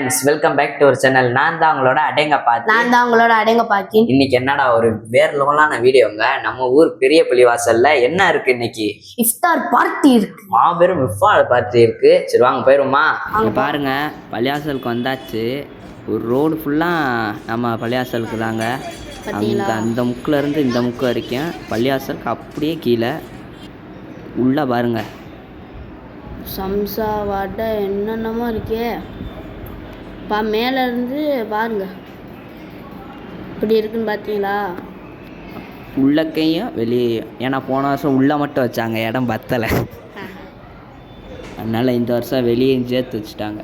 Friends, welcome back to our channel. நான் தான் உங்களோட அடேங்கப்பாத்தி. இன்னைக்கு என்னடா ஒரு வேற லெவலான வீடியோங்க. நம்ம ஊர் பெரிய பள்ளிவாசல்ல என்ன இருக்கு இன்னைக்கு? இஃப்தார் பார்ட்டி இருக்கு. மாபெரும் இஃப்தார் பார்ட்டி இருக்கு. சரி வாங்க போயிருமா. அங்க பாருங்க, பள்ளிவாசலுக்கு வந்தாச்சு. ஒரு ரோடு ஃபுல்லா நம்ம பள்ளிவாசலுக்கு தாங்க. அங்க அந்த முக்குல இருந்து இந்த முக்கு வரைக்கும் பள்ளிவாசலுக்கு அப்படியே கீழே உள்ள பாருங்க, சம்சா வடை என்னென்னமோ இருக்கே. மேலே இருந்து பாருங்க இப்படி இருக்குன்னு பார்த்தீங்களா? உள்ளக்கையும் வெளியேயும். ஏன்னா போன வருஷம் உள்ளே மட்டும் வச்சாங்க, இடம் பத்தலை. அதனால் இந்த வருஷம் வெளியேயும் சேர்த்து வச்சுட்டாங்க.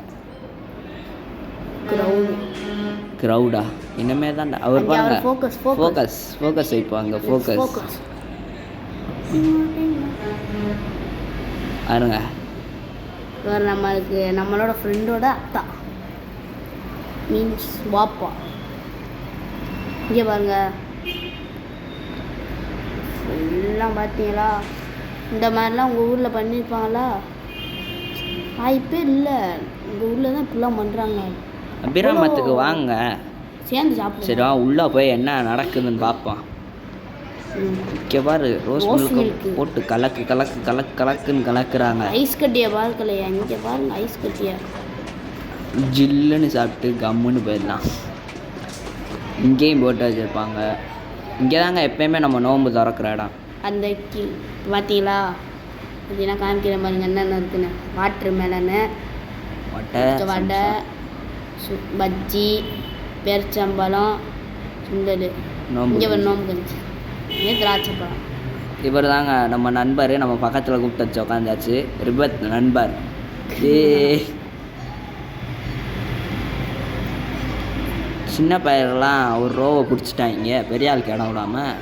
க்ரௌடா இனிமே தான் அவர் பாருங்க. ஃபோக்கஸ் வைப்பாங்க. ஃபோக்கஸ் பாருங்க. நம்மளோட ஃப்ரெண்டோட அத்தா மீன்ஸ் வாப்பா. இங்கே பாருங்க எல்லாம் பார்த்தீங்களா? இந்த மாதிரிலாம் உங்கள் ஊரில் பண்ணியிருப்பாங்களா? வாய்ப்பே இல்லை. உங்கள் ஊரில் தான் இப்படிலாம் பண்ணுறாங்க. அபிராமத்துக்கு வாங்க, சேர்ந்து சாப்பிடுவோம். சரி உள்ளே போய் என்ன நடக்குதுன்னு பார்ப்போம். இங்கே பாரு, ரோஸ் மில்க் போட்டு கலக்குன்னு கலக்குறாங்க. ஐஸ் கட்டியை பார்க்கலையா? இங்கே பாருங்க, ஐஸ் கட்டியா ஜில்லுன்னு சாப்பிட்டு கம்முன்னு போயிடலாம். இங்கேயும் போட்டு வச்சுருப்பாங்க. இங்கே தாங்க எப்பயுமே நம்ம நோன்பு திறக்கிற இடம். அந்த பார்த்தீங்களா? பார்த்தீங்கன்னா காமிக்கிற பாருங்க என்னென்ன இருக்குன்னு. வாட்டர் மெலனு, வடை, பஜ்ஜி, பேரிச்சம்பழம், சுண்டல். இங்கே ஒரு நோம்பு கஞ்சி, திராட்சைப்பழம். இவர் தாங்க நம்ம நண்பர். நம்ம பக்கத்தில் கூப்பிட்டு வச்சு உட்காந்தாச்சு. ரிபத் நண்பர். சின்ன பயிரெல்லாம் ஒரு ரோவை பிடிச்சிட்டாங்க, பெரிய ஆளுக்கு இடம் விடாமல்.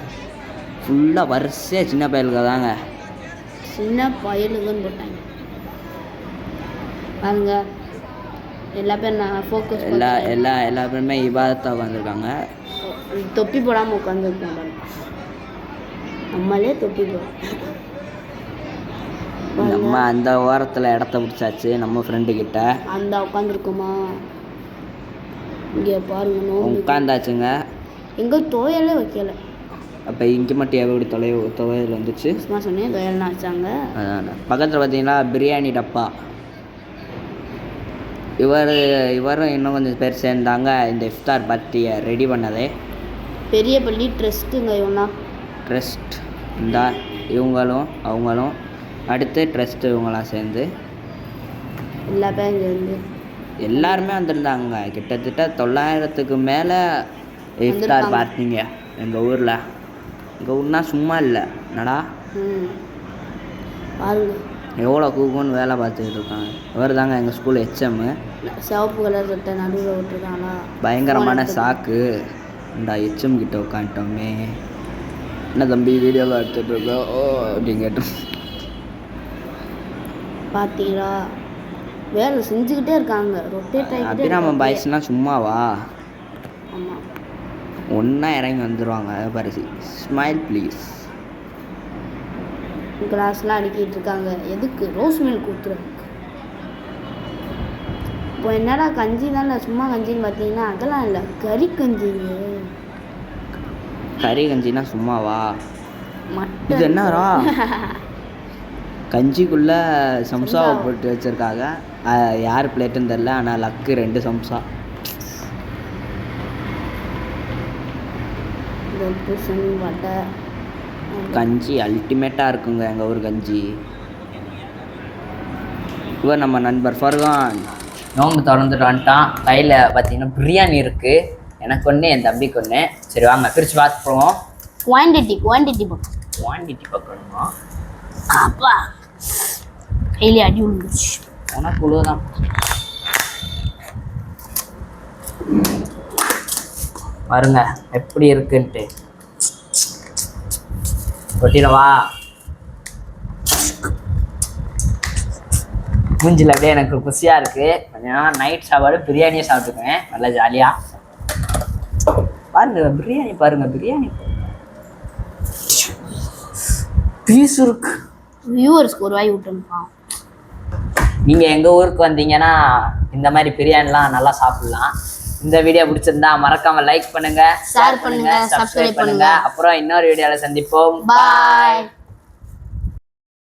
ஃபுல்லாக வரிசையாக சின்ன பயிலுக்கு தாங்க. சின்ன பயிலுக்குன்னு போட்டாங்க பாருங்க. எல்லா பேரும் ஃபோக்கஸ் எல்லா பேருமே இபாதத்தாக உட்காந்துருக்காங்க. தொப்பி போடாமல் உட்காந்துருக்காங்க. நம்மளே தொப்பி போடும். நம்ம அந்த ஓரத்தில் இடத்த பிடிச்சாச்சு. நம்ம ஃப்ரெண்டு கிட்ட அந்த உட்காந்துருக்கோமா? இங்கே பாருங்க உட்காந்தாச்சுங்க. எங்கே துவையலே வைக்கல. அப்போ இங்கே மட்டும் எப்படி துவையல் வந்துச்சு? சும்மா சொன்னேன், துவையல்னா வச்சாங்க. அதான் பக்கத்தில் பார்த்தீங்கன்னா பிரியாணி டப்பா. இவரும் இன்னும் கொஞ்சம் பேர் சேர்ந்தாங்க இந்த இஃப்தார் பார்ட்டியை ரெடி பண்ணதே. பெரிய பள்ளி ட்ரஸ்ட்டுங்க. இவனா ட்ரஸ்ட் இந்த இவங்களும் அவங்களும் அடுத்து ட்ரஸ்ட்டு இவங்களாம் சேர்ந்து எல்லா பேரும் சேர்ந்து எல்லாருமே வந்திருந்தாங்க. கிட்டத்தட்ட 900க்கு மேலே இஃப்தார் பார்ட்டிங்க எங்கள் ஊரில். எங்கள் ஊர்னா சும்மா இல்லை என்னடா, பாருங்க எவ்வளோ கூக்குன்னு வேலை பார்த்துக்கிட்டு இருக்காங்க. இவர் தாங்க எங்கள் ஸ்கூல் ஹெச்எம்மு. சிவப்பு கலர் சட்டை நடுவில் விட்டுருக்காங்களா? பயங்கரமான சாக்கு. இந்த ஹெச்எம் கிட்ட உட்காந்துட்டோமே. என்ன தம்பி வீடியோவில் எடுத்துகிட்டு இருக்கோம் அப்படின்னு கேட்டோம். பார்த்தீங்களா? வேலை செஞ்சுக்கிட்டே இருக்காங்க. ரொட்டேட் ஆகிட்டு. அபிராம பாய்ஸ்னால் சும்மாவா? ஆமாம், ஒன்றா இறங்கி வந்துடுவாங்க. பரிசு ஸ்மைல் ப்ளீஸ். கிளாஸ்லாம் அடிக்கிட்டு இருக்காங்க. எதுக்கு? ரோஸ் மில்க் ஊற்றுறதுக்கு. இப்போ என்னடா கஞ்சி தானே, சும்மா கஞ்சின்னு பார்த்தீங்கன்னா அதெல்லாம் இல்லை, கறி கஞ்சிங்க. கறி கஞ்சினா சும்மாவா? இது என்னடா? கஞ்சிக்குள்ளே சம்சாவை போட்டு வச்சுருக்காங்க. யார் பிளேட்டுன்னு தெரில, ஆனால் லக்கு 2 சம்சா. வடை கஞ்சி அல்டிமேட்டாக இருக்குங்க எங்கள் ஊர் கஞ்சி. இவர் நம்ம நண்பர் ஃபர்கான். நோம்பு திறந்துட்டு வந்துட்டான். கையில் பார்த்தீங்கன்னா பிரியாணி இருக்குது. எனக்கு ஒன்று, என் தம்பிக்கு ஒன்று. சரி வாங்க பிரித்து பார்த்து போவோம். குவான்டிட்டி பார்க்கணுமா? அப்பா கையிலே அடி விழுந்துச்சு. உனக்கு உழுவுதான். பாருங்க எப்படி இருக்குன்ட்டு. கொட்டிடவா? மூஞ்சில் அப்படியே எனக்கு குசியாக இருக்குது. கொஞ்சம் நைட் சாப்பாடு பிரியாணியே சாப்பிட்டுக்குவேன் நல்லா ஜாலியாக. பாருங்க பிரியாணி, பிரியாணி பீஸ் இருக்கு. வியூவர்ஸ்க்கு ஒரு வாய் விட்டுருப்பான். நீங்கள் எங்கள் ஊருக்கு வந்தீங்கன்னா இந்த மாதிரி பிரியாணிலாம் நல்லா சாப்பிட்லாம். இந்த வீடியோ பிடிச்சிருந்தா மறக்காம லைக் பண்ணுங்க, ஷேர் பண்ணுங்க, சப்ஸ்கிரைப் பண்ணுங்க. அப்புறம் இன்னொரு வீடியோவில் சந்திப்போம். பாய்.